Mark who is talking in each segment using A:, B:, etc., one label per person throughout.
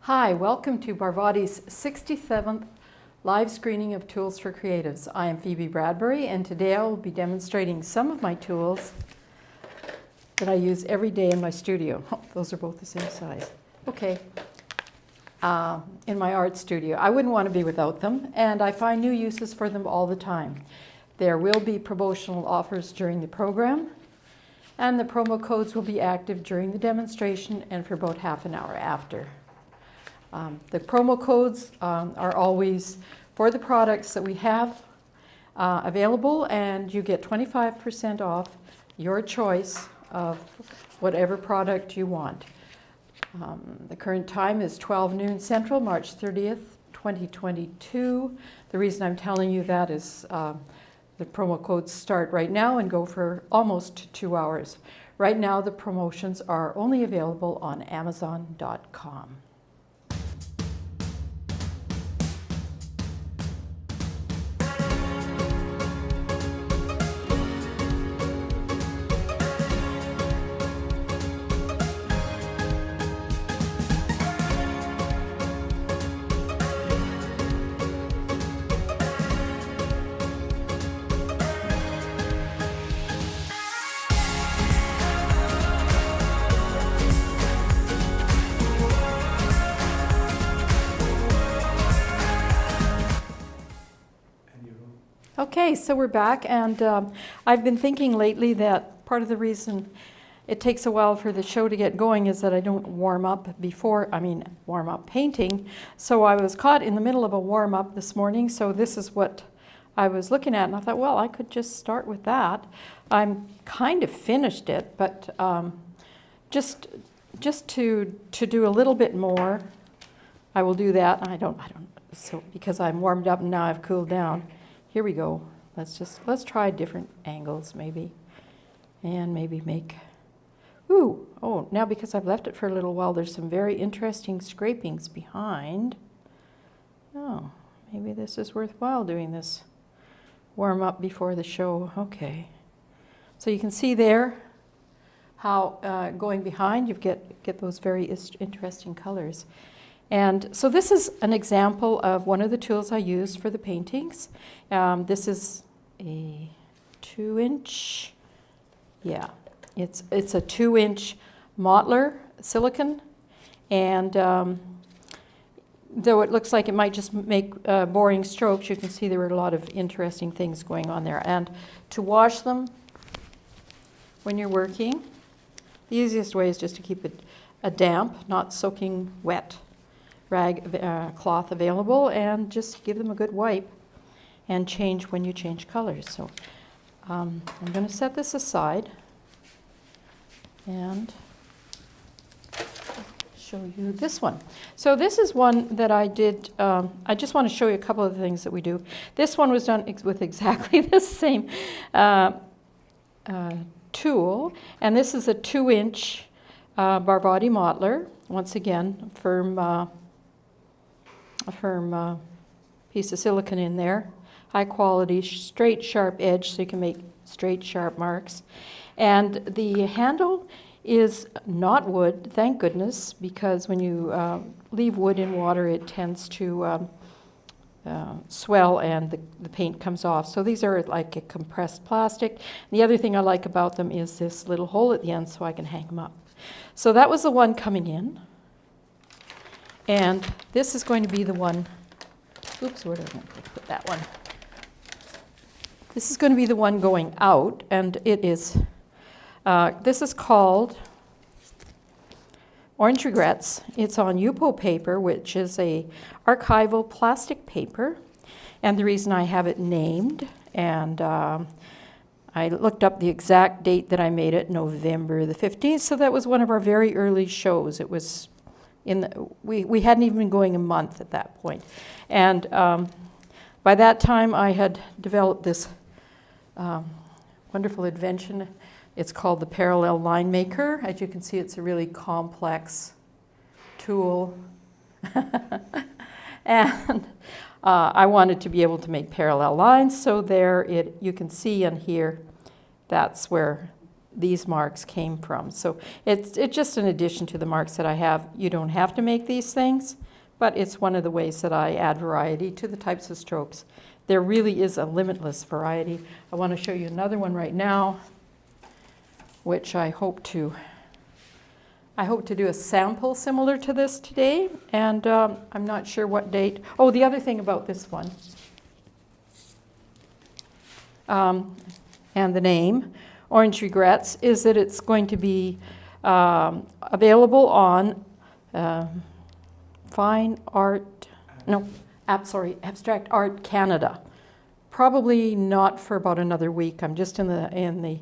A: Hi, welcome to Barvotti's 67th live screening of Tools for Creatives. I am Phoebe Bradbury, and today I will be demonstrating some of my tools that I use every day in my studio. Oh, those are both the same size. Okay. In my art studio. I wouldn't want to be without them, and I find new uses for them all the time. There will be promotional offers during the program, and the promo codes will be active during the demonstration and for about half an hour after. The promo codes are always for the products that we have available, and you get 25% off your choice of whatever product you want. The current time is 12 noon Central, March 30th, 2022. The reason I'm telling you that is the promo codes start right now and go for almost 2 hours. Right now the promotions are only available on amzn.to. Okay, so we're back, and I've been thinking lately that part of the reason it takes a while for the show to get going is that I don't warm up warm up painting. So I was caught in the middle of a warm up this morning, so this is what I was looking at, and I thought, well, I could just start with that. I'm kind of finished it, but just to do a little bit more, I will do that. So because I'm warmed up and now I've cooled down. Here we go. Let's try different angles maybe, and maybe make, now because I've left it for a little while, there's some very interesting scrapings behind. Oh, maybe this is worthwhile doing this warm up before the show. Okay. So you can see there how going behind you get those very interesting colors. And so this is an example of one of the tools I use for the paintings. This is a 2-inch, it's a 2-inch modeler silicone, and though it looks like it might just make boring strokes, you can see there were a lot of interesting things going on there. And to wash them when you're working, the easiest way is just to keep it a damp, not soaking wet cloth available, and just give them a good wipe and change when you change colors. So I'm going to set this aside and show you this one. So this is one that I did, I just want to show you a couple of the things that we do. This one was done with exactly the same tool, and this is a 2-inch Barvotti modeler. Once again, a firm piece of silicone in there, high quality, straight, sharp edge, so you can make straight, sharp marks. And the handle is not wood, thank goodness, because when you leave wood in water, it tends to swell and the paint comes off. So these are like a compressed plastic. And the other thing I like about them is this little hole at the end so I can hang them up. So that was the one coming in. And this is going to be the one, where did I put that one? This is going to be the one going out, and it is, this is called Orange Regrets. It's on Yupo paper, which is a archival plastic paper, and the reason I have it named, and I looked up the exact date that I made it, November the 15th, so that was one of our very early shows. It was we hadn't even been going a month at that point. And by that time I had developed this wonderful invention. It's called the parallel line maker. As you can see, it's a really complex tool. And I wanted to be able to make parallel lines, so there you can see in here, that's where these marks came from. So it's just an addition to the marks that I have. You don't have to make these things, but it's one of the ways that I add variety to the types of strokes. There really is a limitless variety. I want to show you another one right now, which I hope to do a sample similar to this today, and I'm not sure what date. Oh, the other thing about this one, and the name, Orange Regrets, is that it's going to be available on Abstract Art Canada. Probably not for about another week. I'm just in the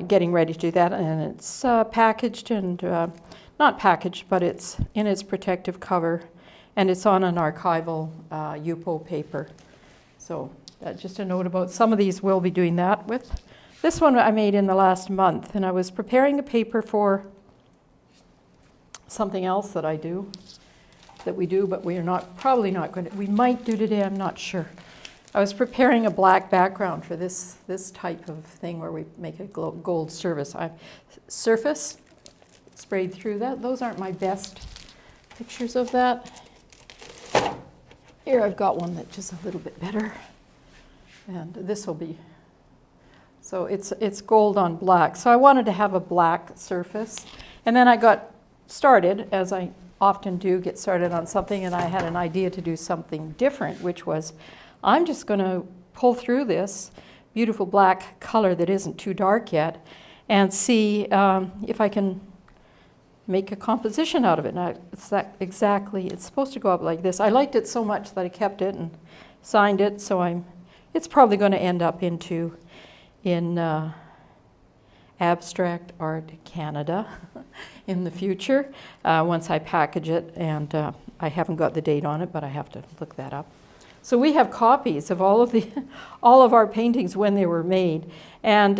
A: getting ready to do that, and it's packaged and not packaged, but it's in its protective cover, and it's on an archival UPO paper. So just a note about some of these we'll be doing that with. This one I made in the last month, and I was preparing a paper for something else that we do, but we are probably not going to. We might do today. I'm not sure. I was preparing a black background for this type of thing where we make a gold surface sprayed through that. Those aren't my best pictures of that. Here I've got one that's just a little bit better, and this will be. So it's gold on black. So I wanted to have a black surface, and then I got started, as I often do, get started on something, and I had an idea to do something different, which was, I'm just going to pull through this beautiful black color that isn't too dark yet and see if I can make a composition out of it. Now, it's supposed to go up like this. I liked it so much that I kept it and signed it, so it's probably going to end up in Abstract Art Canada in the future once I package it, and I haven't got the date on it, but I have to look that up. So we have copies of all of our paintings when they were made, and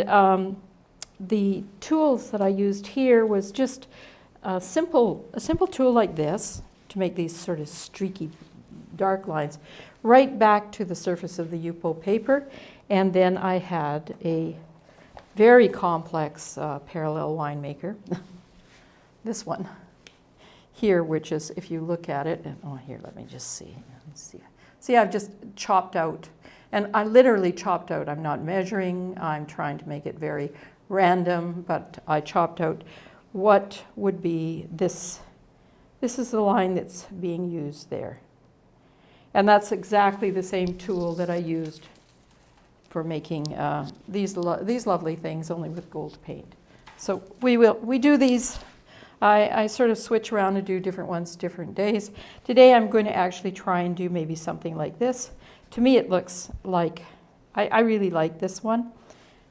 A: the tools that I used here was just a simple tool like this to make these sort of streaky dark lines right back to the surface of the UPO paper, and then I had a very complex parallel winemaker, this one here, which is, if you look at it, here, let me just see. See, I've just chopped out, and I literally chopped out. I'm not measuring. I'm trying to make it very random, but I chopped out what would be this. This is the line that's being used there. And that's exactly the same tool that I used for making these lovely things, only with gold paint. So we do these. I sort of switch around and do different ones different days. Today I'm going to actually try and do maybe something like this. To me it looks like, I really like this one.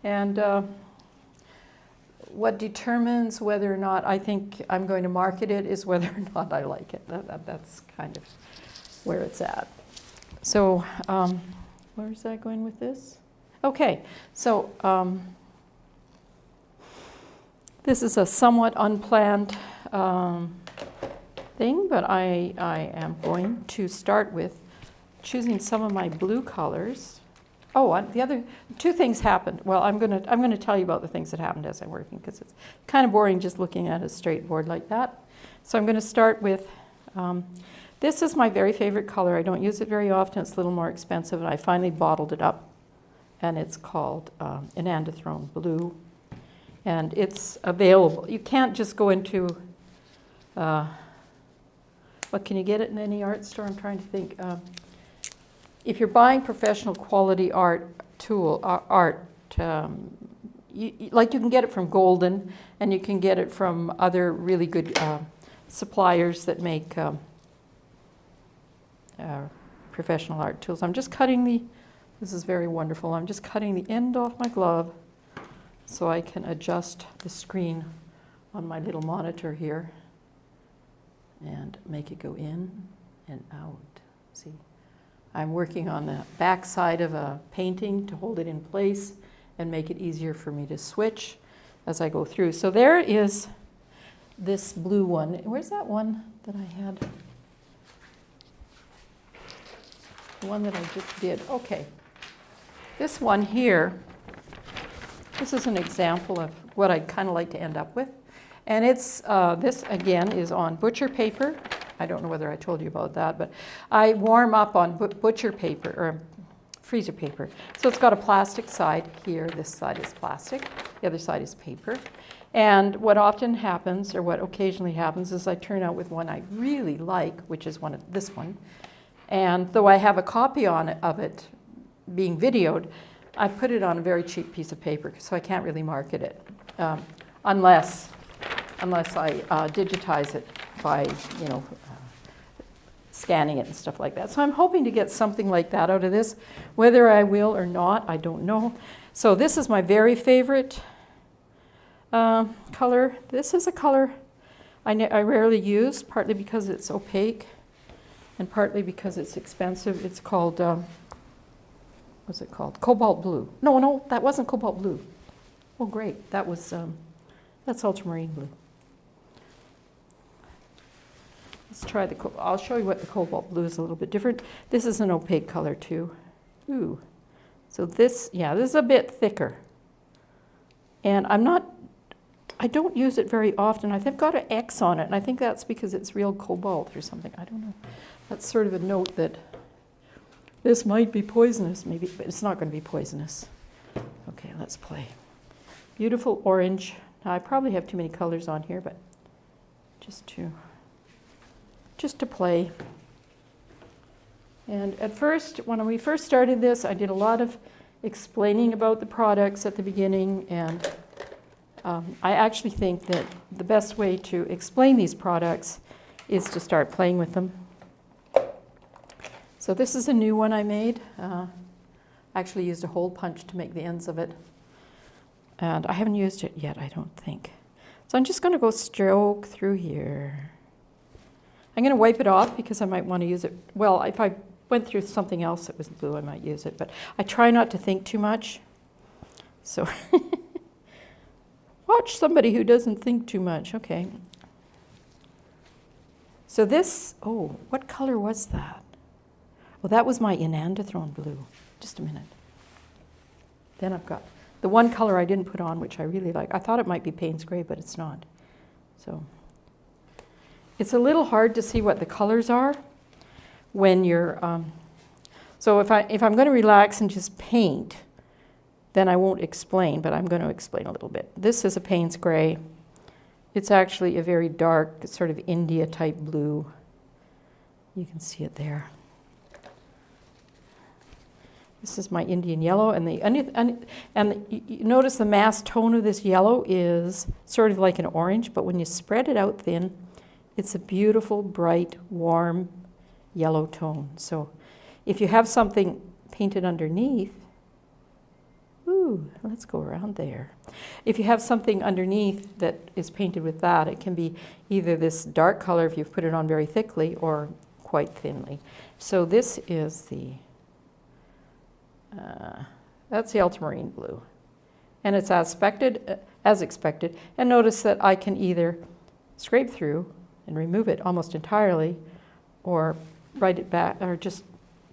A: And what determines whether or not I think I'm going to market it is whether or not I like it. That's kind of where it's at. So where's that going with this? Okay, so this is a somewhat unplanned thing, but I am going to start with choosing some of my blue colors. Oh, the other two things happened. Well, I'm going to tell you about the things that happened as I'm working, because it's kind of boring just looking at a straight board like that. So I'm going to start with this is my very favorite color. I don't use it very often. It's a little more expensive, and I finally bottled it up, and it's called Enantiothrone Blue. And it's available. You can't just go into, what, can you get it in any art store? I'm trying to think. If you're buying professional quality art, like you can get it from Golden, and you can get it from other really good suppliers that make professional art tools. I'm just cutting this is very wonderful. I'm just cutting the end off my glove so I can adjust the screen on my little monitor here and make it go in and out. See, I'm working on the back side of a painting to hold it in place and make it easier for me to switch as I go through. So there is this blue one. Where's that one that I had? The one that I just did. Okay. This one here This is an example of what I'd kind of like to end up with. And it's, this again is on butcher paper. I don't know whether I told you about that, but I warm up on butcher paper, or freezer paper. So it's got a plastic side here. This side is plastic. The other side is paper. And what often happens, or what occasionally happens, is I turn out with one I really like, which is this one. And though I have a copy of it being videoed, I put it on a very cheap piece of paper, so I can't really market it, unless I digitize it by, scanning it and stuff like that. So I'm hoping to get something like that out of this. Whether I will or not, I don't know. So this is my very favorite color. This is a color I rarely use, partly because it's opaque and partly because it's expensive. It's called, what's it called? Cobalt blue. No, that wasn't cobalt blue. Oh, great. That was, that's ultramarine blue. Let's try I'll show you what the cobalt blue is a little bit different. This is an opaque color too. Ooh. So this is a bit thicker. And I don't use it very often. I've got an X on it, and I think that's because it's real cobalt or something. I don't know. That's sort of a note that this might be poisonous, maybe, but it's not going to be poisonous. Okay, let's play. Beautiful orange. Now, I probably have too many colors on here, but just to play. And at first, when we first started this, I did a lot of explaining about the products at the beginning, and I actually think that the best way to explain these products is to start playing with them. So this is a new one I made. I actually used a hole punch to make the ends of it. And I haven't used it yet, I don't think. So I'm just going to go stroke through here. I'm going to wipe it off because I might want to use it. Well, if I went through something else that was blue, I might use it. But I try not to think too much. So watch somebody who doesn't think too much. Okay. So this, what color was that? Well, that was my enantiothrone blue. Just a minute. Then I've got the one color I didn't put on, which I really like. I thought it might be Payne's Gray, but it's not. So it's a little hard to see what the colors are when you're, so if I'm going to relax and just paint, then I won't explain, but I'm going to explain a little bit. This is a Payne's Gray. It's actually a very dark, sort of India type blue. You can see it there. This is my Indian yellow, and you notice the mass tone of this yellow is sort of like an orange, but when you spread it out thin, it's a beautiful, bright, warm yellow tone. So if you have something painted underneath, let's go around there. If you have something underneath that is painted with that, it can be either this dark color if you've put it on very thickly or quite thinly. So this is that's the ultramarine blue. And it's as expected. And notice that I can either scrape through and remove it almost entirely, or write it back, or just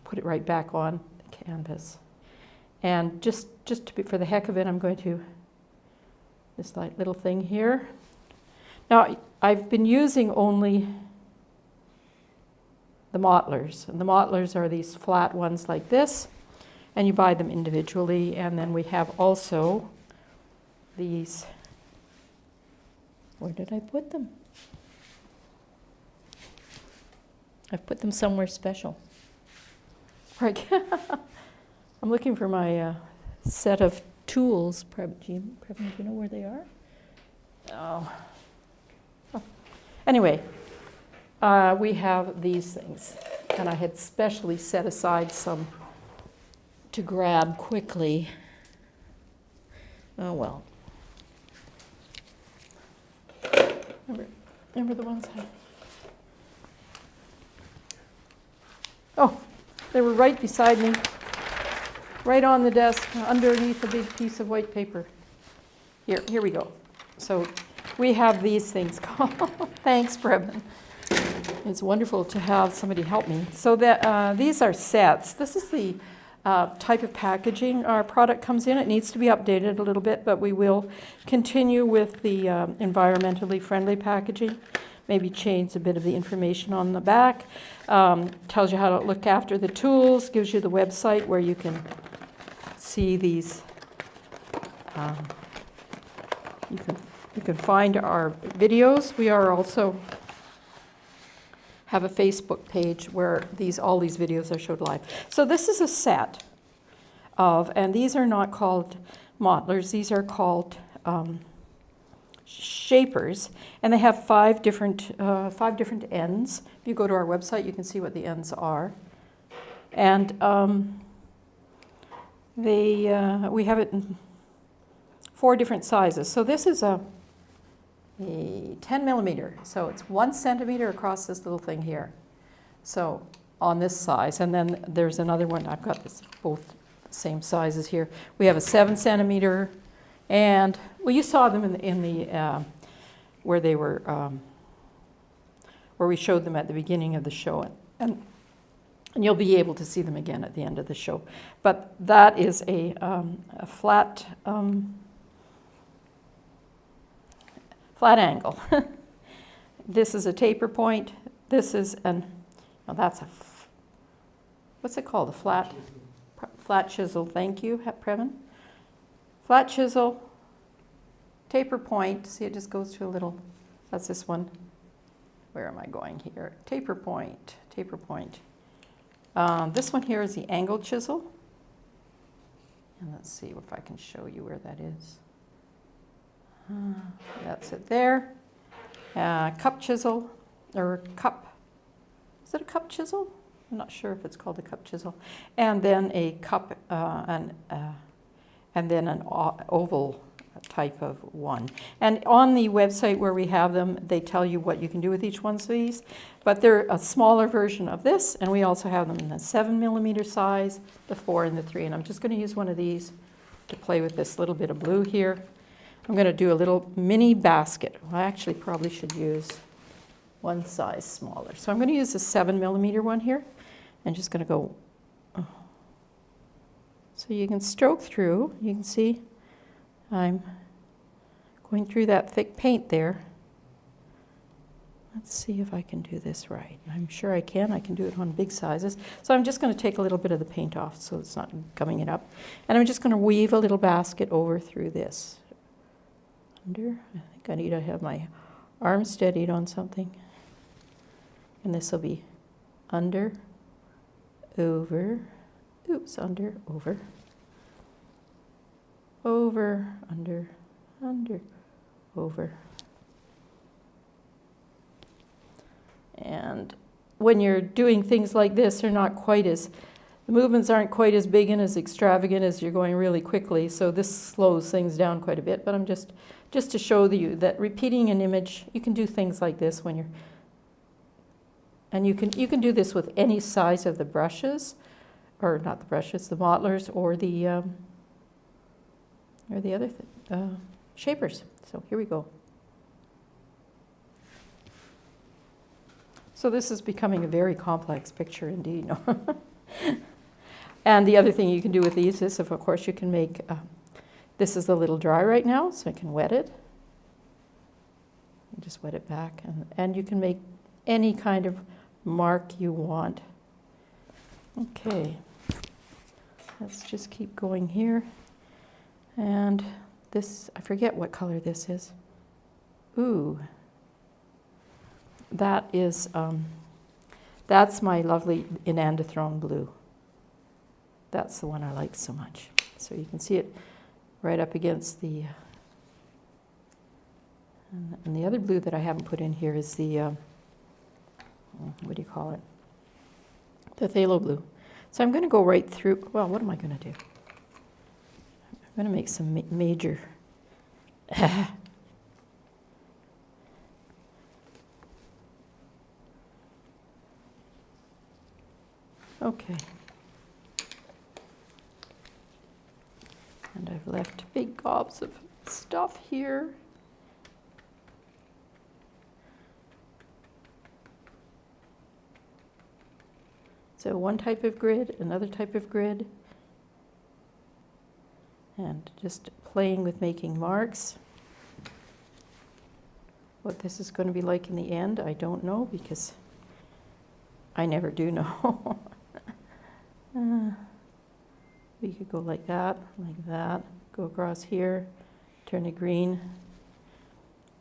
A: put it right back on the canvas. And just for the heck of it, I'm going to, this little thing here. Now, I've been using only the mottlers, and the mottlers are these flat ones like this, and you buy them individually. And then we have also these, where did I put them? I've put them somewhere special. Right. I'm looking for my set of tools. Preben, do you know where they are? Oh. Anyway, we have these things, and I had specially set aside some to grab quickly. Oh well. Remember the ones I... Oh, they were right beside me, right on the desk, underneath a big piece of white paper. Here we go. So we have these things called, thanks, Preben. It's wonderful to have somebody help me. So that these are sets. This is the type of packaging our product comes in. It needs to be updated a little bit, but we will continue with the environmentally friendly packaging. Maybe change a bit of the information on the back. Tells you how to look after the tools, gives you the website where you can see these. You can find our videos. We are also have a Facebook page where all these videos are showed live. So this is a set of, and these are not called mottlers, these are called shapers, and they have five different ends. If you go to our website, you can see what the ends are. And we have it in 4 different sizes. So this is a 10 millimeter, so it's 1 centimeter across this little thing here. So on this size, and then there's another one. I've got this both same sizes here. We have a 7 centimeter, and well, you saw them in the where they were where we showed them at the beginning of the show, and you'll be able to see them again at the end of the show. But that is a flat. Flat angle. This is a taper point. This is that's what's it called? A flat chisel. Thank you, Previn. Flat chisel, taper point. See, it just goes to a little, that's this one. Where am I going here? Taper point, taper point. This one here is the angle chisel. And let's see if I can show you where that is. That's it there. Cup chisel, or cup, is it a cup chisel? I'm not sure if it's called a cup chisel. And then a cup, and then an oval type of one. And on the website where we have them, they tell you what you can do with each one of these. But they're a smaller version of this, and we also have them in the 7 millimeter size, the 4 and the 3. And I'm just going to use one of these to play with this little bit of blue here. I'm going to do a little mini basket. Well, I actually probably should use one size smaller. So I'm going to use the 7 millimeter one here. I'm just going to go. So you can stroke through. You can see I'm going through that thick paint there. Let's see if I can do this right. I'm sure I can. I can do it on big sizes. So I'm just going to take a little bit of the paint off so it's not gumming it up. And I'm just going to weave a little basket over through this. Under. I think I need to have my arm steadied on something. And this will be under, over, oops, under, over, over, under, over. And when you're doing things like this, they're not quite as, the movements aren't quite as big and as extravagant as you're going really quickly, so this slows things down quite a bit, but I'm just to show you that repeating an image, you can do things like this when you're, and you can do this with any size of the brushes, or not the brushes, the mottlers, or the other shapers. So here we go. So this is becoming a very complex picture indeed. And the other thing you can do with these is, of course, you can make, this is a little dry right now, so I can wet it. Just wet it back, and you can make any kind of mark you want. Okay, let's just keep going here. And this, I forget what color this is. Ooh. That is, that's my lovely enantiothrone blue. That's the one I like so much. So you can see it right up against the, and the other blue that I haven't put in here is the, what do you call it? The phthalo blue. So I'm going to go right through, well, what am I going to do? I'm going to make some major, okay. And I've left big gobs of stuff here. So one type of grid, another type of grid, and just playing with making marks. What this is going to be like in the end, I don't know, because I never do know. We could go like that, go across here, turn it green.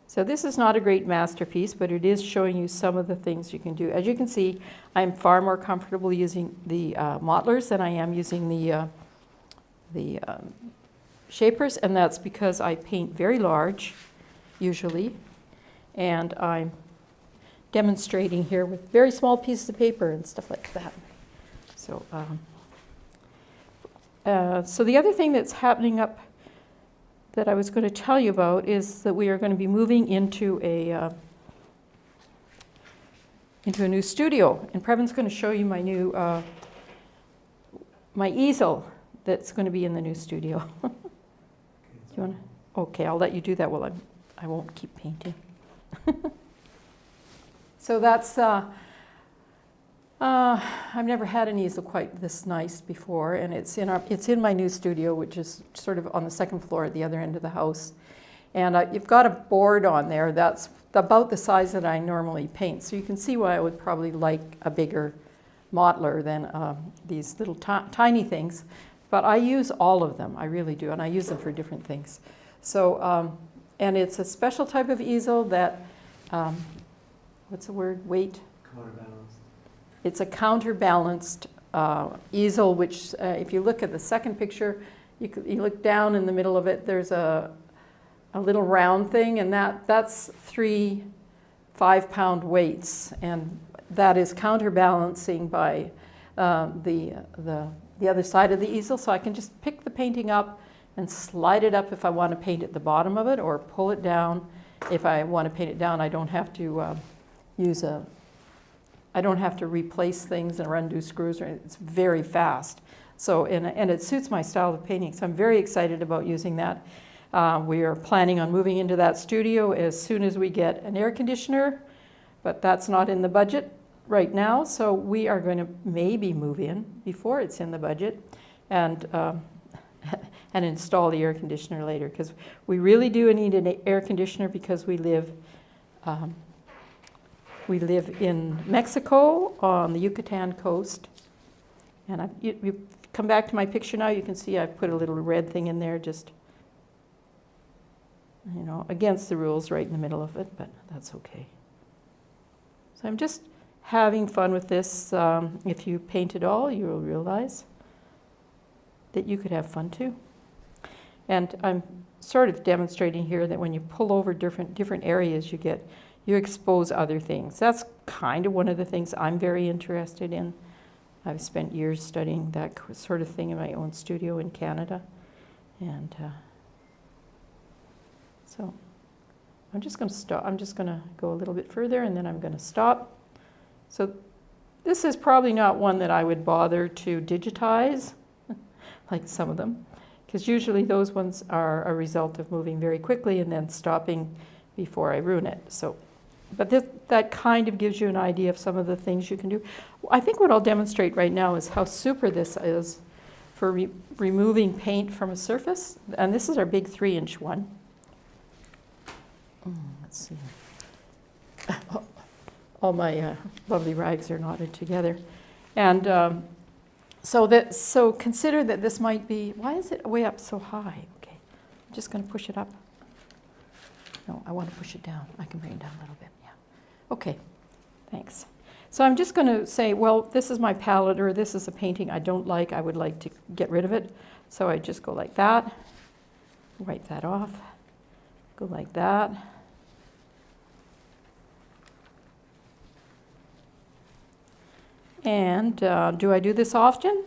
A: So this is not a great masterpiece, but it is showing you some of the things you can do. As you can see, I'm far more comfortable using the mottlers than I am using the shapers, and that's because I paint very large, usually, and I'm demonstrating here with very small pieces of paper and stuff like that. So, so the other thing that's happening up that I was going to tell you about is that we are going to be moving into a new studio, and Previn's going to show you my new my easel that's going to be in the new studio. Do you want to? Okay, I'll let you do that while I won't keep painting. So that's I've never had an easel quite this nice before, and it's in my new studio, which is sort of on the second floor at the other end of the house. And you've got a board on there that's about the size that I normally paint. So you can see why I would probably like a bigger mottler than these little tiny things. But I use all of them, I really do, and I use them for different things. So, and it's a special type of easel that, what's the word, weight?
B: Counterbalanced.
A: It's a counterbalanced easel, which if you look at the second picture, you look down in the middle of it, there's a little round thing, and that's 3 5-pound weights, and that is counterbalancing by the other side of the easel. So I can just pick the painting up and slide it up if I want to paint at the bottom of it, or pull it down. If I want to paint it down, I don't have to I don't have to replace things and undo screws. It's very fast. So, and it suits my style of painting. So I'm very excited about using that. We are planning on moving into that studio as soon as we get an air conditioner, but that's not in the budget right now. So we are going to maybe move in before it's in the budget, and and install the air conditioner later, because we really do need an air conditioner because we live in Mexico on the Yucatan coast. And you come back to my picture now, you can see I've put a little red thing in there, just, you know, against the rules right in the middle of it, but that's okay. So I'm just having fun with this. If you paint it all, you will realize that you could have fun too. And I'm sort of demonstrating here that when you pull over different areas, you expose other things. That's kind of one of the things I'm very interested in. I've spent years studying that sort of thing in my own studio in Canada. And so I'm just going to stop. I'm just going to go a little bit further, and then I'm going to stop. So this is probably not one that I would bother to digitize, like some of them, because usually those ones are a result of moving very quickly and then stopping before I ruin it. So, but that kind of gives you an idea of some of the things you can do. I think what I'll demonstrate right now is how super this is for removing paint from a surface. And this is our big 3-inch one. Let's see. All my lovely rags are knotted together. And so consider that this might be, why is it way up so high? Okay, I'm just going to push it up. No, I want to push it down. I can bring it down a little bit, yeah. Okay, thanks. So I'm just going to say, well, this is my palette, or this is a painting I don't like. I would like to get rid of it. So I just go like that, wipe that off, go like that. And do I do this often?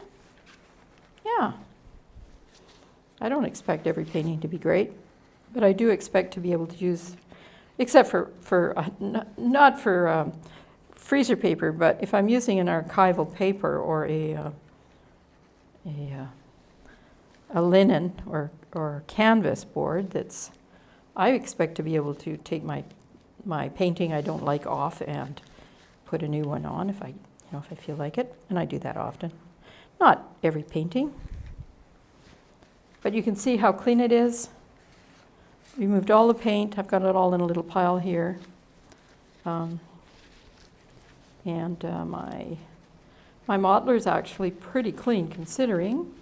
A: Yeah. I don't expect every painting to be great, but I do expect to be able to use, except for not for freezer paper, but if I'm using an archival paper or a linen or canvas board, I expect to be able to take my painting I don't like off and put a new one on if I feel like it, and I do that often. Not every painting. But you can see how clean it is. Removed all the paint. I've got it all in a little pile here. My modeler is actually pretty clean considering.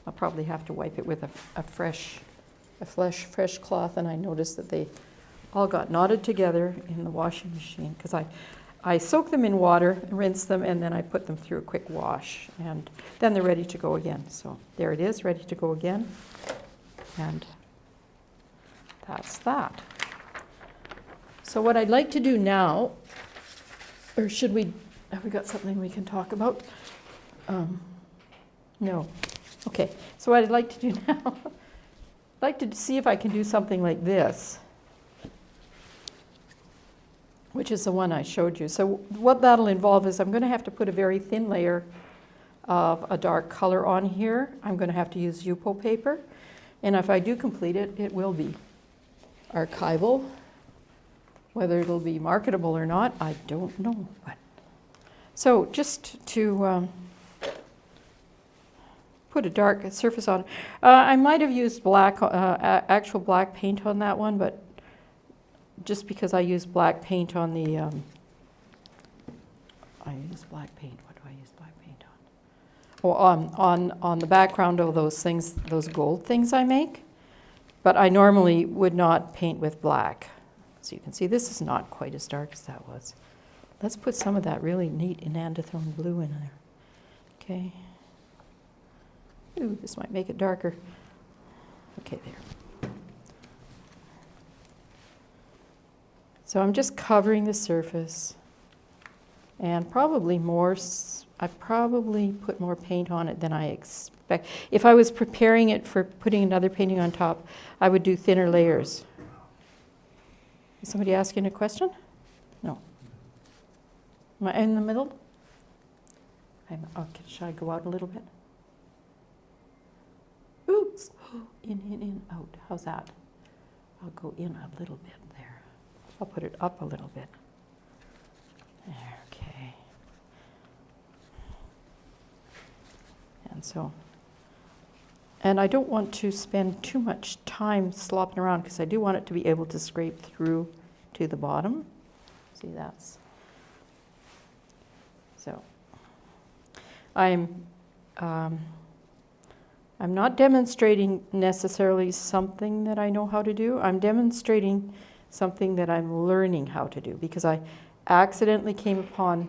A: I'll probably have to wipe it with a fresh cloth, and I noticed that they all got knotted together in the washing machine because I soak them in water, rinse them, and then I put them through a quick wash, and then they're ready to go again. So there it is, ready to go again, and that's that. So what I'd like to do now, or have we got something we can talk about? No. Okay, so what I'd like to do now, I'd like to see if I can do something like this, which is the one I showed you. So what that'll involve is I'm going to have to put a very thin layer of a dark color on here. I'm going to have to use Yupo paper, and if I do complete it, it will be archival. Whether it'll be marketable or not, I don't know. So just to put a dark surface on, I might have used actual black paint on that one, but just because I use black paint on the, I use black paint. What do I use black paint on? Oh, on the background of those things, those gold things I make. But I normally would not paint with black. So you can see this is not quite as dark as that was. Let's put some of that really neat enantione blue in there. Okay. Ooh, this might make it darker. Okay, there. So I'm just covering the surface, and probably more, I probably put more paint on it than I expect. If I was preparing it for putting another painting on top, I would do thinner layers. Is somebody asking a question? No. Am I in the middle? Okay, should I go out a little bit? Oops, in, out. How's that? I'll go in a little bit there. I'll put it up a little bit. There, okay. And I don't want to spend too much time slopping around because I do want it to be able to scrape through to the bottom. See, that's, so I'm not demonstrating necessarily something that I know how to do. I'm demonstrating something that I'm learning how to do because I accidentally came upon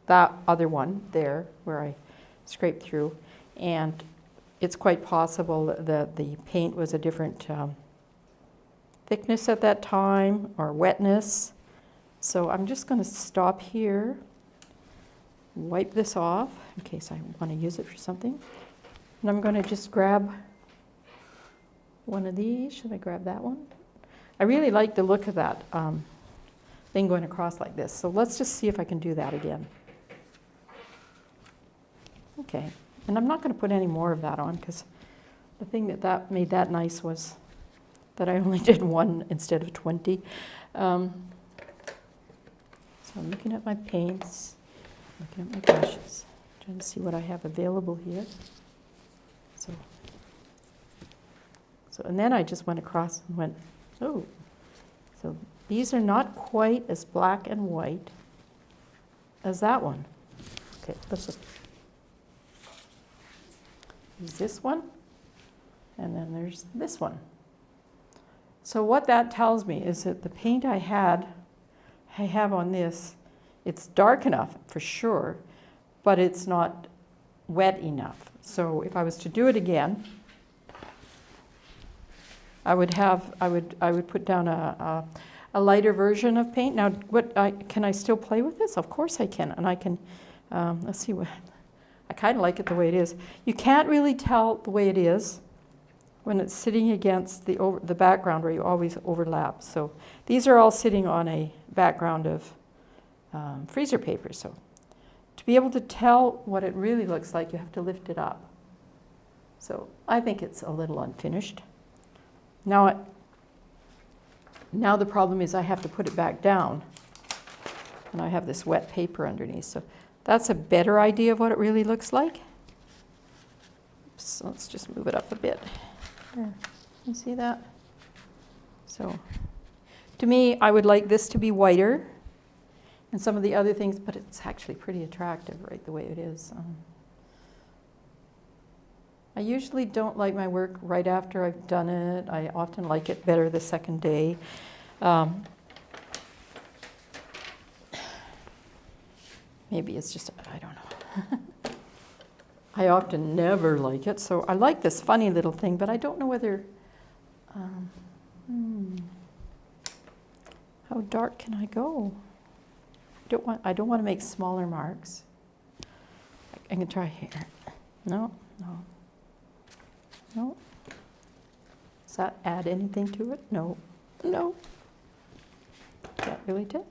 A: that other one there where I scraped through, and it's quite possible that the paint was a different thickness at that time or wetness. So I'm just going to stop here, wipe this off in case I want to use it for something. And I'm going to just grab one of these. Should I grab that one? I really like the look of that thing going across like this. So let's just see if I can do that again. Okay. And I'm not going to put any more of that on because the thing that made that nice was that I only did one instead of 20. So I'm looking at my paints, looking at my brushes, trying to see what I have available here. So and then I just went across and went, oh, so these are not quite as black and white as that one. Okay, let's look. There's this one, and then there's this one. So what that tells me is that the paint I have on this, it's dark enough for sure, but it's not wet enough. So if I was to do it again, I would put down a lighter version of paint. Now, can I still play with this? Of course I can, and I can. Let's see what. I kind of like it the way it is. You can't really tell the way it is when it's sitting against the background where you always overlap. So these are all sitting on a background of freezer paper. So to be able to tell what it really looks like, you have to lift it up. So I think it's a little unfinished. Now the problem is I have to put it back down, and I have this wet paper underneath. So that's a better idea of what it really looks like. So let's just move it up a bit. There, you see that? So, to me, I would like this to be whiter and some of the other things, but it's actually pretty attractive right the way it is. I usually don't like my work right after I've done it. I often like it better the second day. Maybe it's just, I don't know. I often never like it, so I like this funny little thing, but I don't know whether, how dark can I go? I don't want to make smaller marks. I can try here. No. Does that add anything to it? No. Can't really tell.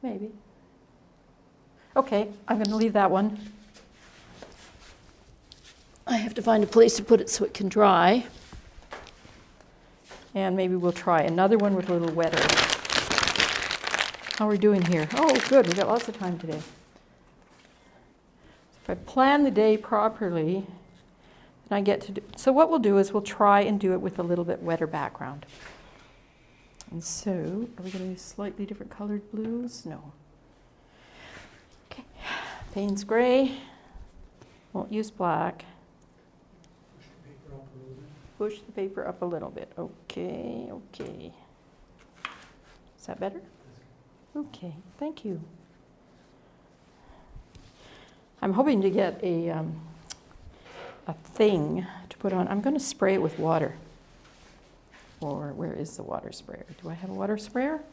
A: Maybe. Okay, I'm going to leave that one. I have to find a place to put it so it can dry. And maybe we'll try another one with a little wetter. How are we doing here? Oh, good, we've got lots of time today. If I plan the day properly, then I get to do, so what we'll do is we'll try and do it with a little bit wetter background. And so, are we going to use slightly different colored blues? No. Okay, Payne's gray. Won't use black. Push the paper up a little bit. Okay. Is that better? Okay, thank you. I'm hoping to get a thing to put on. I'm going to spray it with water. Or where is the water sprayer? Do I have a water sprayer?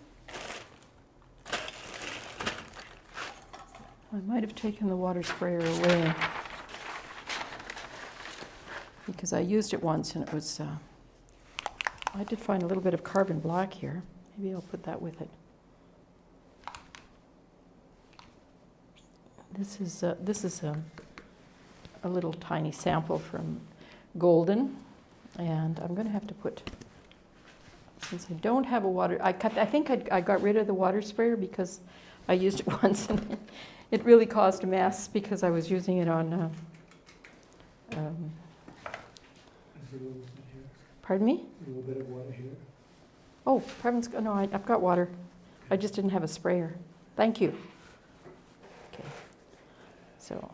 A: I might have taken the water sprayer away because I used it once and it was, I did find a little bit of carbon black here. Maybe I'll put that with it. This is a little tiny sample from Golden, and I'm going to have to put, since I don't have a water, I think I got rid of the water sprayer because I used it once and it really caused a mess because I was using it on, pardon me?
B: A little bit of water here.
A: Oh, heavens, no, I've got water. I just didn't have a sprayer. Thank you. Okay, so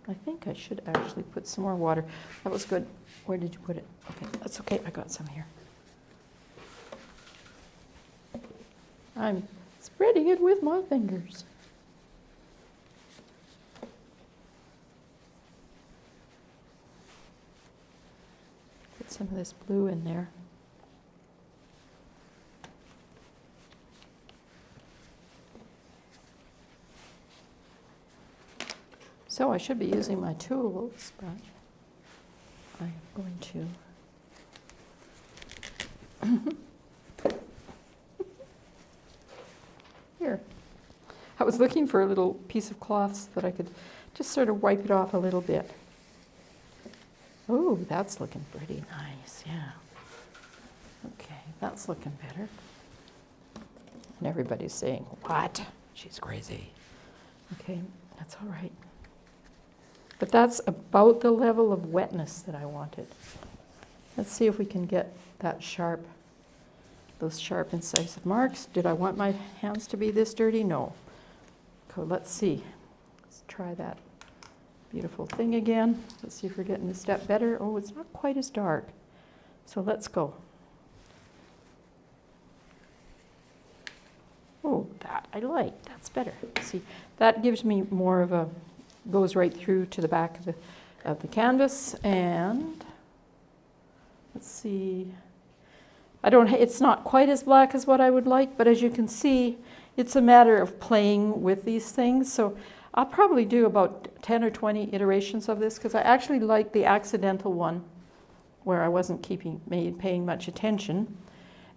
A: I think I should actually put some more water. That was good. Where did you put it? Okay, that's okay. I got some here. I'm spreading it with my fingers. Put some of this blue in there. So I should be using my tools, but I'm going to. Here. I was looking for a little piece of cloth so that I could just sort of wipe it off a little bit. Oh, that's looking pretty nice, yeah. Okay, that's looking better. And everybody's saying, what? She's crazy. Okay, that's all right. But that's about the level of wetness that I wanted. Let's see if we can get that sharp, those sharp incisive marks. Did I want my hands to be this dirty? No. So let's see. Let's try that beautiful thing again. Let's see if we're getting a step better. Oh, it's not quite as dark. So let's go. Oh, that I like. That's better. See, that gives me more of a, goes right through to the back of the canvas. And let's see. It's not quite as black as what I would like, but as you can see, it's a matter of playing with these things. So I'll probably do about 10 or 20 iterations of this because I actually like the accidental one where I wasn't paying much attention.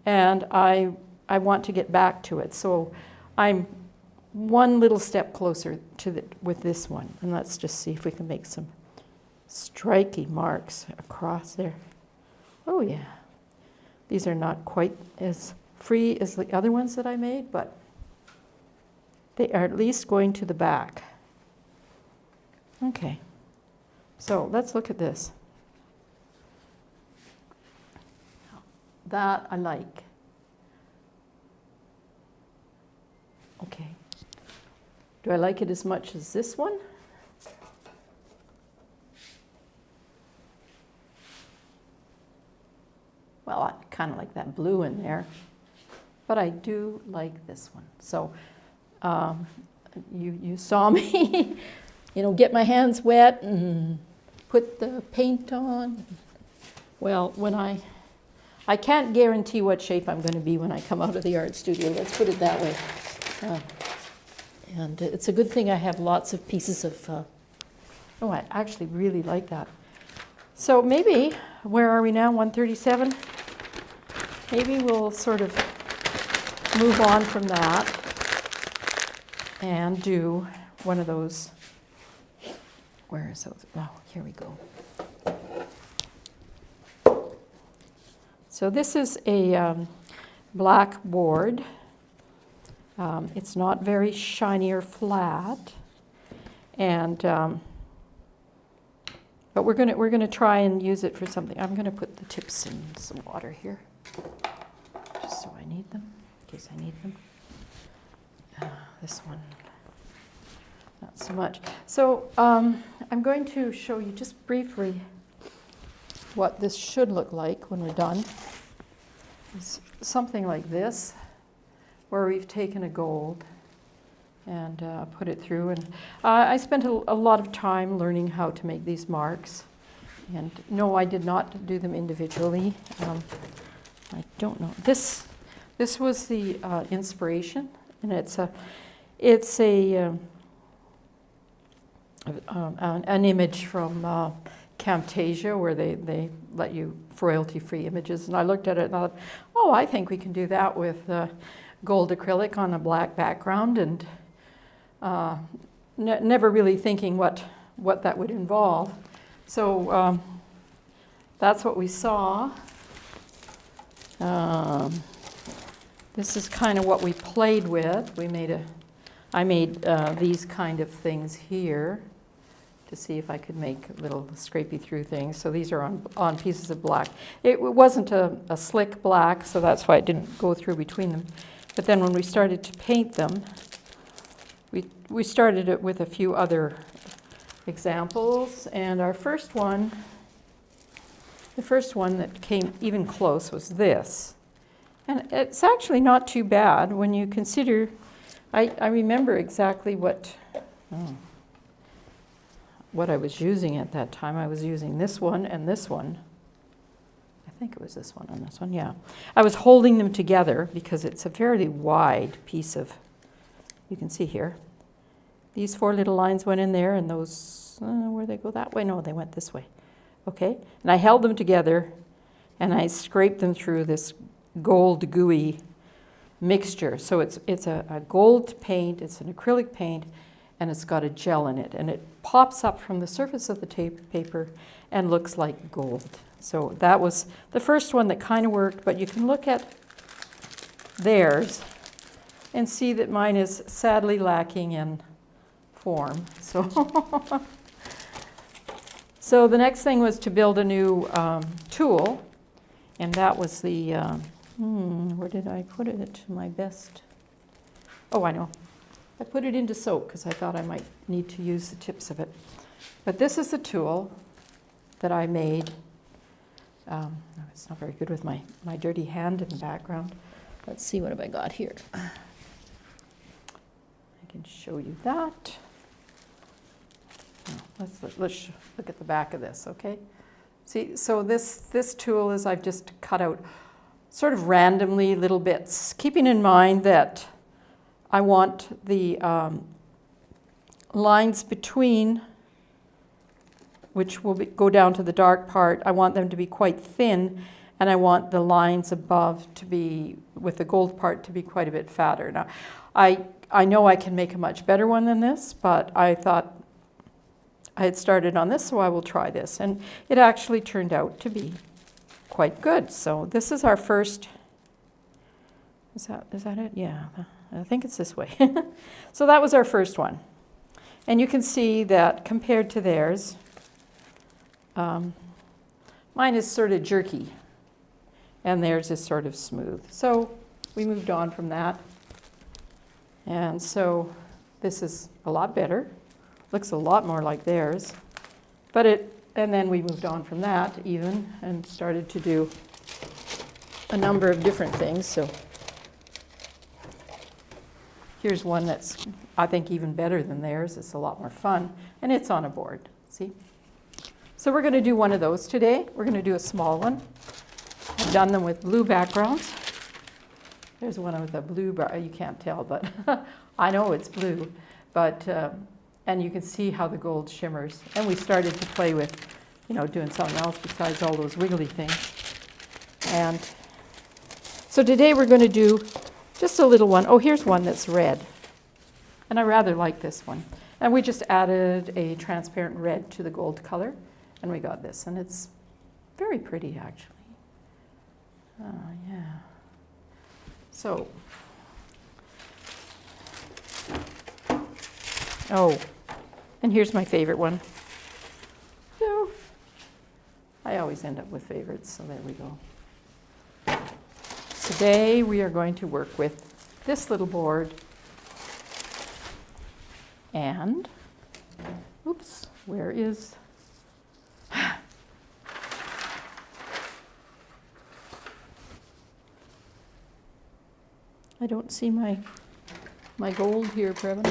A: And I want to get back to it. So I'm one little step closer to with this one. And let's just see if we can make some striking marks across there. Oh yeah. These are not quite as free as the other ones that I made, but they are at least going to the back. Okay, so let's look at this. That I like. Okay. Do I like it as much as this one? Well, I kind of like that blue in there, but I do like this one. So you saw me, get my hands wet and put the paint on. Well, when I can't guarantee what shape I'm going to be when I come out of the art studio. Let's put it that way. And it's a good thing I have lots of pieces of, oh, I actually really like that. So maybe, where are we now, 137? Maybe we'll sort of move on from that and do one of those, where is those? Oh, here we go. So this is a black board. It's not very shiny or flat, and but we're gonna try and use it for something. I'm gonna put the tips in some water here, just so I need them, in case I need them. This one, not so much. So I'm going to show you just briefly what this should look like when we're done. It's something like this, where we've taken a gold and put it through. And I spent a lot of time learning how to make these marks. And no, I did not do them individually. I don't know. This was the inspiration, and it's an image from Camtasia, where they let you royalty-free images. And I looked at it and thought, oh, I think we can do that with gold acrylic on a black background, and never really thinking what that would involve. So that's what we saw. This is kind of what we played with. I made these kind of things here to see if I could make little scrapey through things. So these are on pieces of black. It wasn't a slick black, so that's why it didn't go through between them. But then when we started to paint them, we started it with a few other examples. And our first one, the first one that came even close was this. And it's actually not too bad when you consider, I remember exactly what I was using at that time. I was using this one and this one. I think it was this one and this one, yeah. I was holding them together because it's a fairly wide piece of, you can see here. These 4 little lines went in there, and those, where they go that way? No, they went this way. Okay, and I held them together and I scraped them through this gold gooey mixture. So it's a gold paint, it's an acrylic paint, and it's got a gel in it, and it pops up from the surface of the paper and looks like gold. So that was the first one that kind of worked, but you can look at theirs and see that mine is sadly lacking in form. So the next thing was to build a new tool, and that was the, where did I put it? My best, oh, I know. I put it into soak because I thought I might need to use the tips of it. But this is the tool that I made. It's not very good with my dirty hand in the background. Let's see, what have I got here? I can show you that. Let's look at the back of this, okay? See, so this tool is, I've just cut out sort of randomly little bits, keeping in mind that I want the lines between, which will go down to the dark part, I want them to be quite thin, and I want the lines above to be, with the gold part, to be quite a bit fatter. Now, I know I can make a much better one than this, but I thought I had started on this, so I will try this. And it actually turned out to be quite good. So this is our first, is that it? Yeah. I think it's this way. So that was our first one. And you can see that compared to theirs, mine is sort of jerky and theirs is sort of smooth. So we moved on from that. And so this is a lot better. Looks a lot more like theirs. And then we moved on from that even and started to do a number of different things. So here's one that's, I think, even better than theirs. It's a lot more fun, and it's on a board, see? So we're going to do one of those today. We're going to do a small one. I've done them with blue backgrounds. There's one with a blue, you can't tell, but I know it's blue. But, and you can see how the gold shimmers. And we started to play with, doing something else besides all those wiggly things. And so today we're going to do just a little one. Oh, here's one that's red. And I rather like this one. And we just added a transparent red to the gold color. And we got this. And it's very pretty, actually. Yeah. So, and here's my favorite one. So, I always end up with favorites, so there we go. Today we are going to work with this little board and, oops, where is, I don't see my gold here, Previn.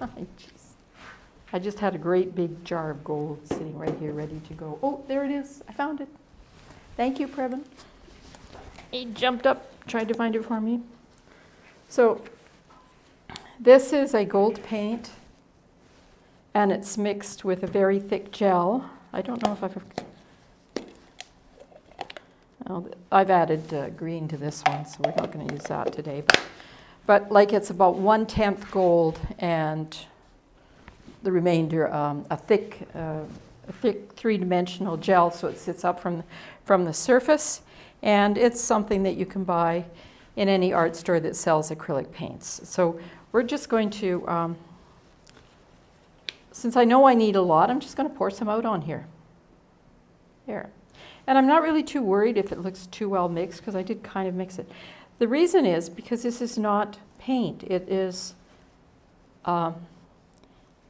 A: Jeez. I just had a great big jar of gold sitting right here ready to go. Oh, there it is. I found it. Thank you, Previn. He jumped up, tried to find it for me. So this is a gold paint, and it's mixed with a very thick gel. I don't know if I've added green to this one, so we're not going to use that today. But like it's about 1/10 gold and the remainder a thick three-dimensional gel, so it sits up from the surface. And it's something that you can buy in any art store that sells acrylic paints. So we're just going to, since I know I need a lot, I'm just going to pour some out on here. There. And I'm not really too worried if it looks too well mixed, because I did kind of mix it. The reason is because this is not paint. It is,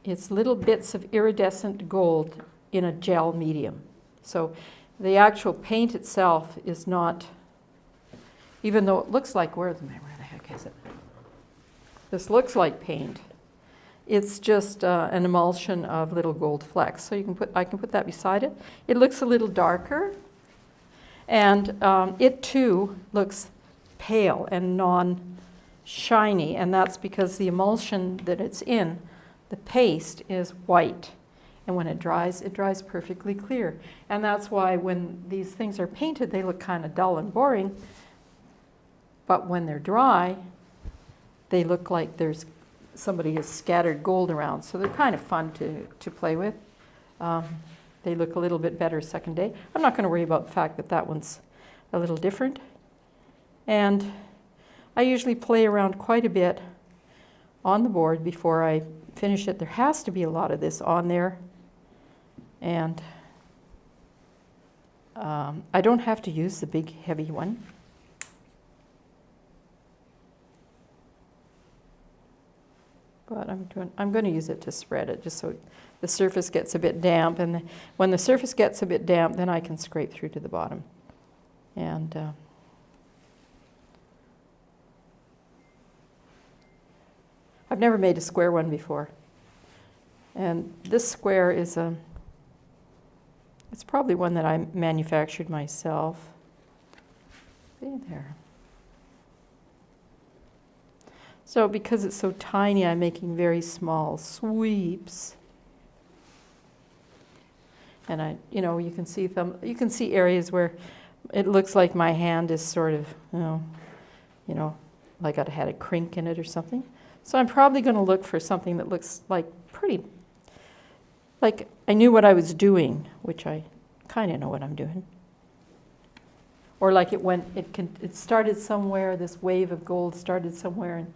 A: it's little bits of iridescent gold in a gel medium. So the actual paint itself is not, even though it looks like, where the heck is it? This looks like paint. It's just an emulsion of little gold flecks. So I can put that beside it. It looks a little darker. And it too looks pale and non-shiny, and that's because the emulsion that it's in, the paste, is white. And when it dries perfectly clear. And that's why when these things are painted, they look kind of dull and boring. But when they're dry, they look like somebody has scattered gold around. So they're kind of fun to play with. They look a little bit better second day. I'm not going to worry about the fact that that one's a little different. And I usually play around quite a bit on the board before I finish it. There has to be a lot of this on there. And I don't have to use the big heavy one. But I'm going to use it to spread it just so the surface gets a bit damp. And when the surface gets a bit damp, then I can scrape through to the bottom. And I've never made a square one before. And this square is it's probably one that I manufactured myself. There. So because it's so tiny, I'm making very small sweeps. And you can see areas where it looks like my hand is sort of, like I had a crink in it or something. So I'm probably going to look for something that looks like like I knew what I was doing, which I kind of know what I'm doing. Or like it started somewhere, this wave of gold started somewhere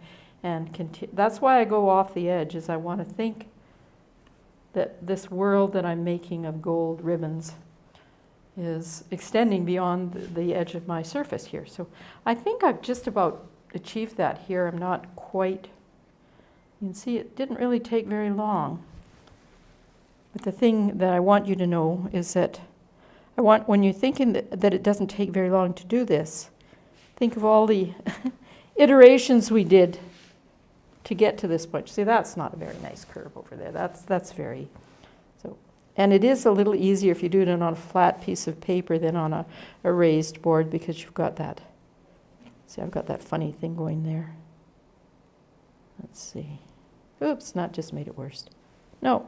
A: and that's why I go off the edge, is I want to think that this world that I'm making of gold ribbons is extending beyond the edge of my surface here. So I think I've just about achieved that here. I'm not quite, you can see it didn't really take very long. But the thing that I want you to know is that when you're thinking that it doesn't take very long to do this, think of all the iterations we did to get to this point. See, that's not a very nice curve over there. That's very, so, and it is a little easier if you do it on a flat piece of paper than on a raised board, because you've got that, see, I've got that funny thing going there. Let's see. Oops, not just made it worse. No.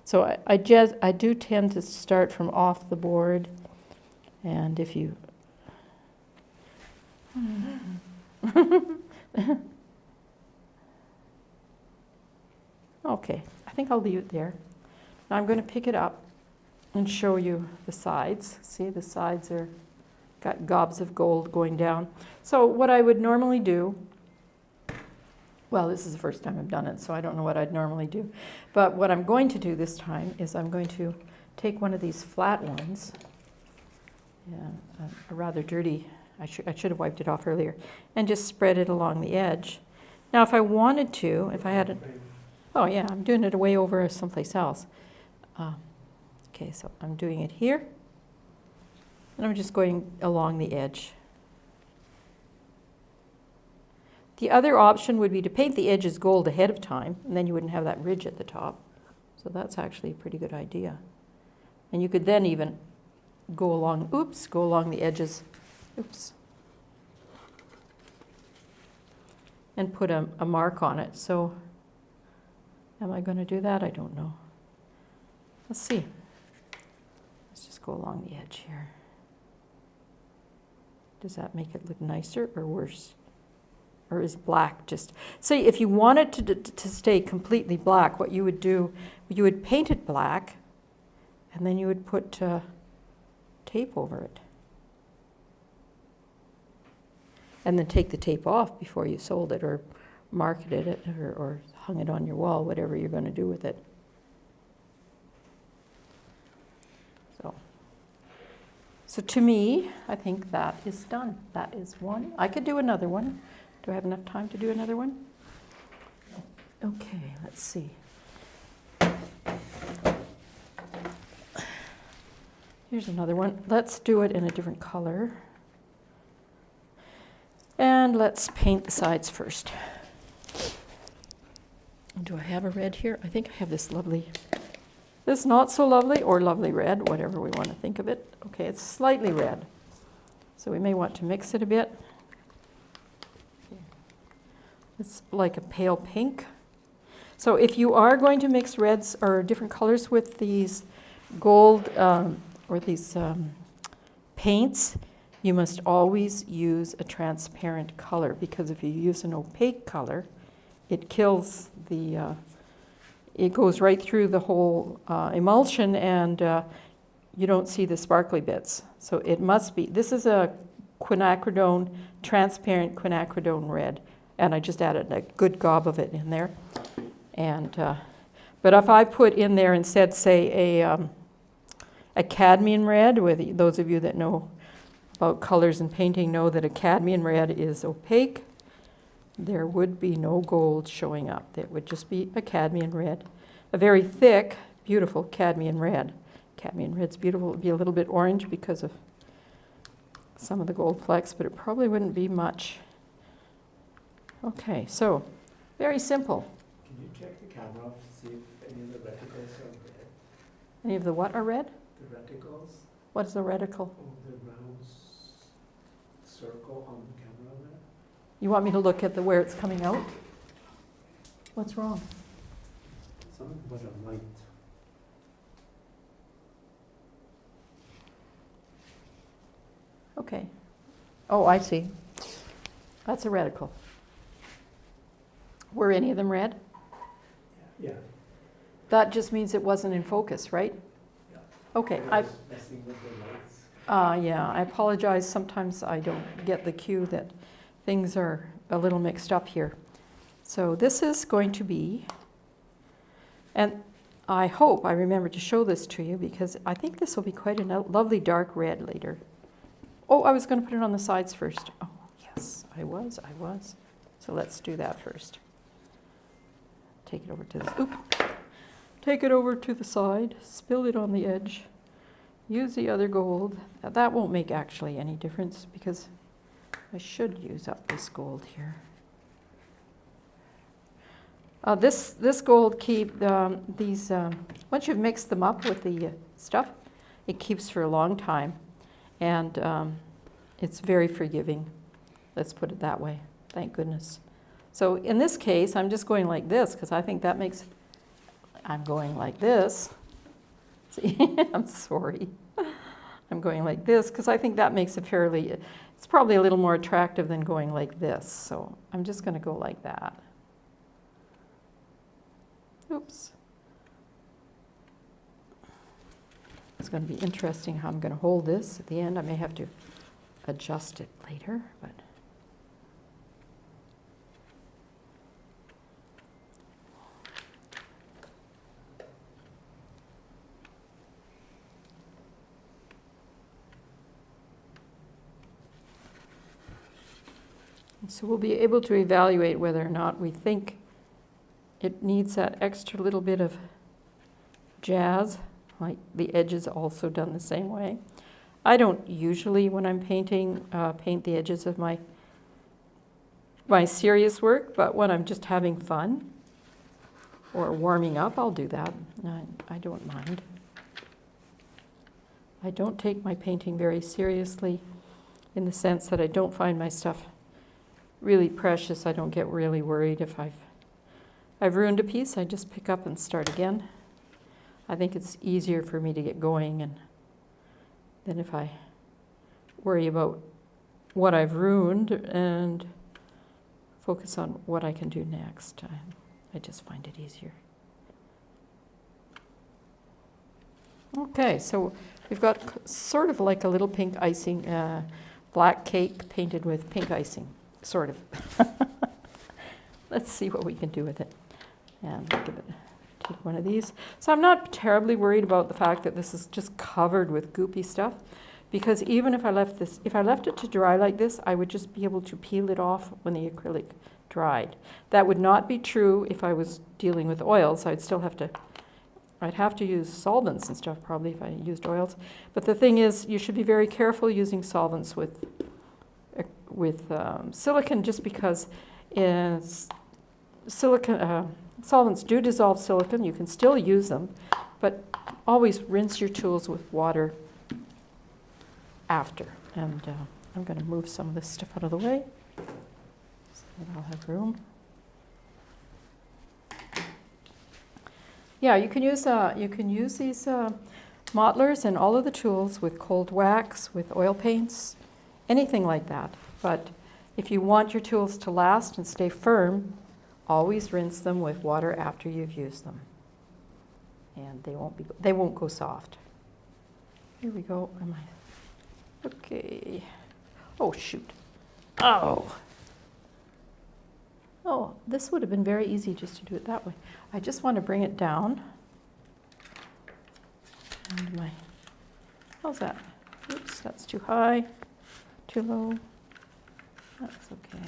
A: So I do tend to start from off the board, and if you okay, I think I'll leave it there. Now I'm going to pick it up and show you the sides. See, the sides are got gobs of gold going down. So what I would normally do, well, this is the first time I've done it, so I don't know what I'd normally do. But what I'm going to do this time is I'm going to take one of these flat ones, a rather dirty, I should have wiped it off earlier, and just spread it along the edge. Now if I wanted to, if I had it, oh yeah, I'm doing it way over someplace else. Okay, so I'm doing it here, and I'm just going along the edge. The other option would be to paint the edges gold ahead of time, and then you wouldn't have that ridge at the top. So that's actually a pretty good idea. And you could then even go along the edges, and put a mark on it. So am I going to do that? I don't know. Let's see. Let's just go along the edge here. Does that make it look nicer or worse? Or is black just... See, if you want it to stay completely black, what you would do, you would paint it black, and then you would put tape over it. And then take the tape off before you sold it, or marketed it, or hung it on your wall, whatever you're going to do with it. So to me, I think that is done. That is one. I could do another one. Do I have enough time to do another one? Okay, let's see. Here's another one. Let's do it in a different color. And let's paint the sides first. Do I have a red here? I think I have this lovely, this not so lovely or lovely red, whatever we want to think of it. Okay, it's slightly red. So we may want to mix it a bit. It's like a pale pink. So if you are going to mix reds or different colors with these gold or these paints, you must always use a transparent color, because if you use an opaque color, it kills the, it goes right through the whole emulsion, and you don't see the sparkly bits. So it must be, this is a quinacridone, transparent quinacridone red. And I just added a good gob of it in there. And but if I put in there instead, say, a cadmium red, with those of you that know about colors and painting know that a cadmium red is opaque, there would be no gold showing up. It would just be a cadmium red, a very thick, beautiful cadmium red. Cadmium red's beautiful. It would be a little bit orange because of some of the gold flecks, but it probably wouldn't be much. Okay, so very simple.
B: Can you check the camera off to see if any of the reticles are red?
A: Any of the what are red?
B: The reticles.
A: What is a reticle?
B: Oh, the round circle on the camera there.
A: You want me to look at the where it's coming out? What's wrong?
B: Something about a light.
A: Okay. Oh, I see. That's a reticle. Were any of them red?
B: Yeah.
A: That just means it wasn't in focus, right?
B: Yeah.
A: Okay.
B: I was messing with the lights.
A: Yeah, I apologize. Sometimes I don't get the cue that things are a little mixed up here. So this is going to be, and I hope I remember to show this to you because I think this will be quite a lovely dark red later. Oh, I was going to put it on the sides first. Oh, yes, I was. So let's do that first. Take it over to the, take it over to the side, spill it on the edge. Use the other gold. That won't make actually any difference because I should use up this gold here. This gold once you've mixed them up with the stuff, it keeps for a long time, and it's very forgiving. Let's put it that way. Thank goodness. So in this case, I'm just going like this because I think that makes. I'm going like this. See, I'm sorry. I'm going like this because I think that makes it fairly. It's probably a little more attractive than going like this. So I'm just going to go like that. Oops. It's going to be interesting how I'm going to hold this at the end. I may have to adjust it later, but. So we'll be able to evaluate whether or not we think it needs that extra little bit of jazz, like the edge is also done the same way. I don't usually, when I'm painting, paint the edges of my serious work, but when I'm just having fun or warming up, I'll do that. I don't mind. I don't take my painting very seriously in the sense that I don't find my stuff really precious. I don't get really worried if I've ruined a piece. I just pick up and start again. I think it's easier for me to get going than if I worry about what I've ruined and focus on what I can do next. I just find it easier. Okay, so we've got sort of like a little pink icing, black cake painted with pink icing. Sort of. Let's see what we can do with it. And take one of these. So I'm not terribly worried about the fact that this is just covered with goopy stuff, because even if I left it to dry like this, I would just be able to peel it off when the acrylic dried. That would not be true if I was dealing with oils. I'd have to use solvents and stuff probably if I used oils. But the thing is, you should be very careful using solvents with silicone, just because solvents do dissolve silicone. You can still use them, but always rinse your tools with water after. And I'm going to move some of this stuff out of the way so that I'll have room. Yeah, you can use these mottlers and all of the tools with cold wax, with oil paints, anything like that. But if you want your tools to last and stay firm, always rinse them with water after you've used them, and they won't go soft. Here we go. Okay. Oh shoot. Oh, this would have been very easy just to do it that way. I just want to bring it down. And how's that? Oops, that's too high, too low. That's okay.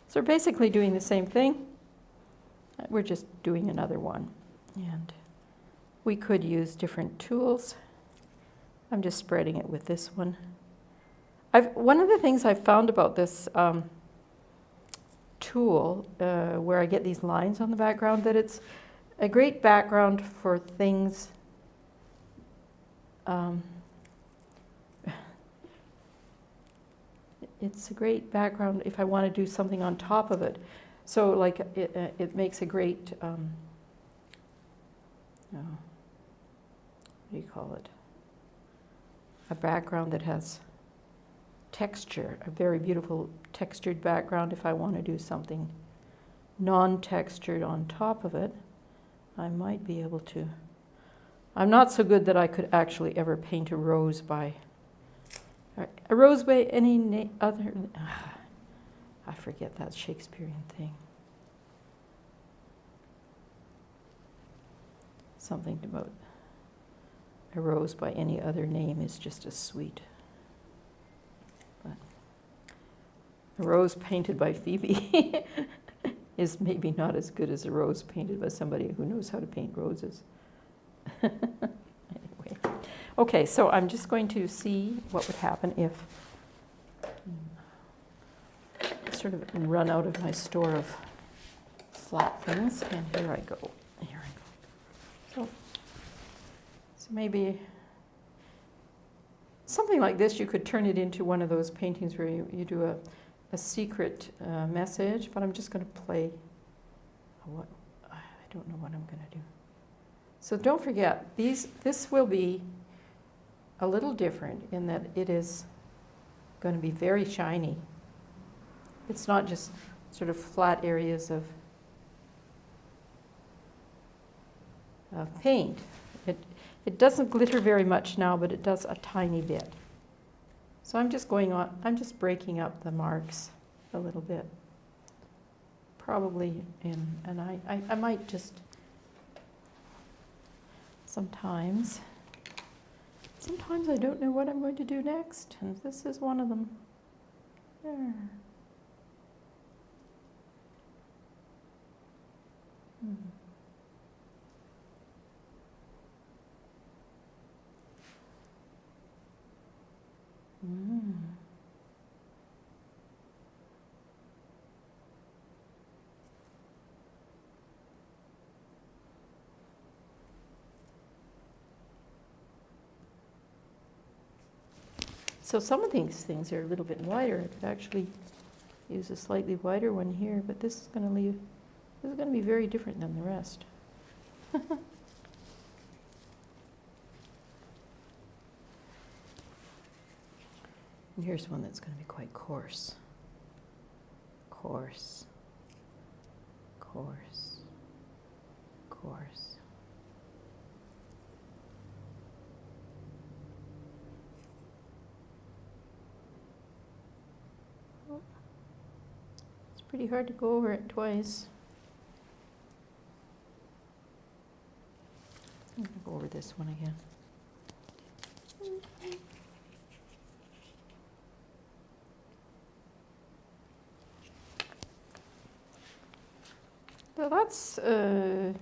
A: So we're basically doing the same thing. We're just doing another one. And we could use different tools. I'm just spreading it with this one. One of the things I've found about this tool, where I get these lines on the background, that it's a great background for things. It's a great background if I want to do something on top of it. So like it makes a great, what do you call it? A background that has texture, a very beautiful textured background if I want to do something non-textured on top of it, I might be able to. I'm not so good that I could actually ever paint a rose by any other. I forget that Shakespearean thing. Something about a rose by any other name is just as sweet. But a rose painted by Phoebe is maybe not as good as a rose painted by somebody who knows how to paint roses. Anyway. Okay, so I'm just going to see what would happen if I sort of run out of my store of flat things, and here I go. So maybe something like this, you could turn it into one of those paintings where you do a secret message, but I'm just going to play I don't know what I'm going to do. So don't forget, this will be a little different in that it is going to be very shiny. It's not just sort of flat areas of paint. It doesn't glitter very much now, but it does a tiny bit. So I'm just breaking up the marks a little bit. Probably and I might just sometimes I don't know what I'm going to do next, and this is one of them. There. So some of these things are a little bit wider. I could actually use a slightly wider one here, but this is going to be very different than the rest. And here's one that's going to be quite coarse. Coarse. Coarse. Coarse. It's pretty hard to go over it twice. I'm going to go over this one again. So that's a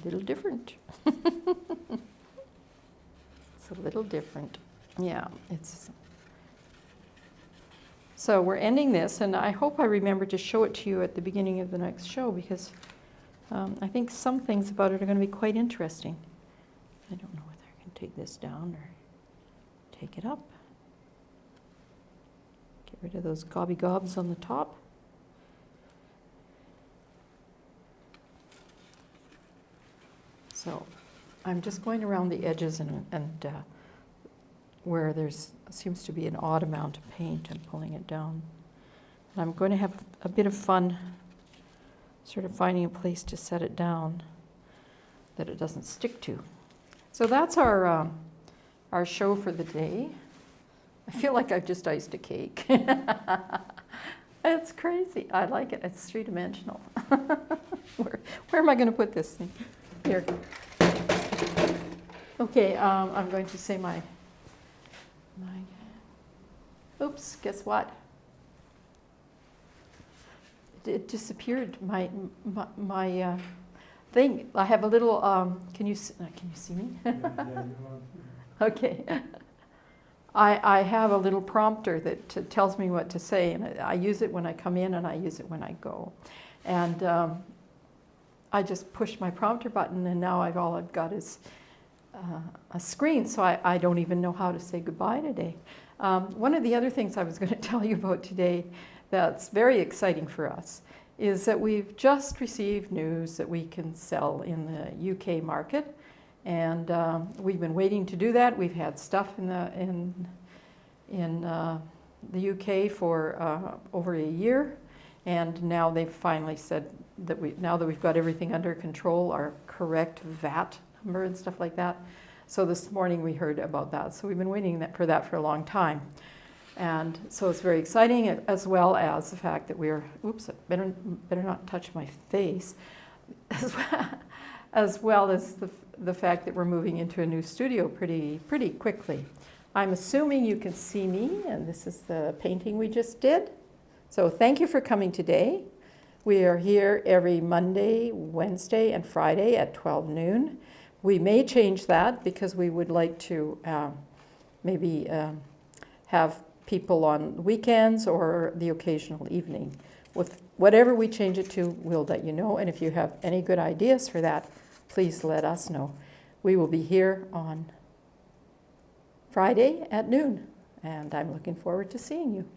A: little different. It's a little different. Yeah, it's. So we're ending this, and I hope I remember to show it to you at the beginning of the next show, because I think some things about it are going to be quite interesting. I don't know whether I can take this down or take it up. Get rid of those gobby gobs on the top. So I'm just going around the edges and where there's seems to be an odd amount of paint, I'm pulling it down. And I'm going to have a bit of fun sort of finding a place to set it down that it doesn't stick to. So that's our show for the day. I feel like I've just iced a cake. It's crazy. I like it. It's three-dimensional. Where am I going to put this thing? Here. Okay, I'm going to say my oops, guess what? It disappeared, my thing. I have a little, can you see me?
B: Yeah, you are.
A: Okay. I have a little prompter that tells me what to say, and I use it when I come in and I use it when I go. And I just push my prompter button, and now all I've got is a screen, so I don't even know how to say goodbye today. One of the other things I was going to tell you about today that's very exciting for us is that we've just received news that we can sell in the UK market, and we've been waiting to do that. We've had stuff in the UK for over a year, And now they've finally said that now that we've got everything under control, our correct VAT number and stuff like that. So this morning we heard about that. So we've been waiting for that for a long time. And so it's very exciting, as well as the fact that we're, oops, better not touch my face, as well as the fact that we're moving into a new studio pretty quickly. I'm assuming you can see me, and this is the painting we just did. So thank you for coming today. We are here every Monday, Wednesday, and Friday at 12 noon. We may change that because we would like to maybe have people on weekends or the occasional evening. With whatever we change it to, we'll let you know. And if you have any good ideas for that, please let us know. We will be here on Friday at noon, and I'm looking forward to seeing you.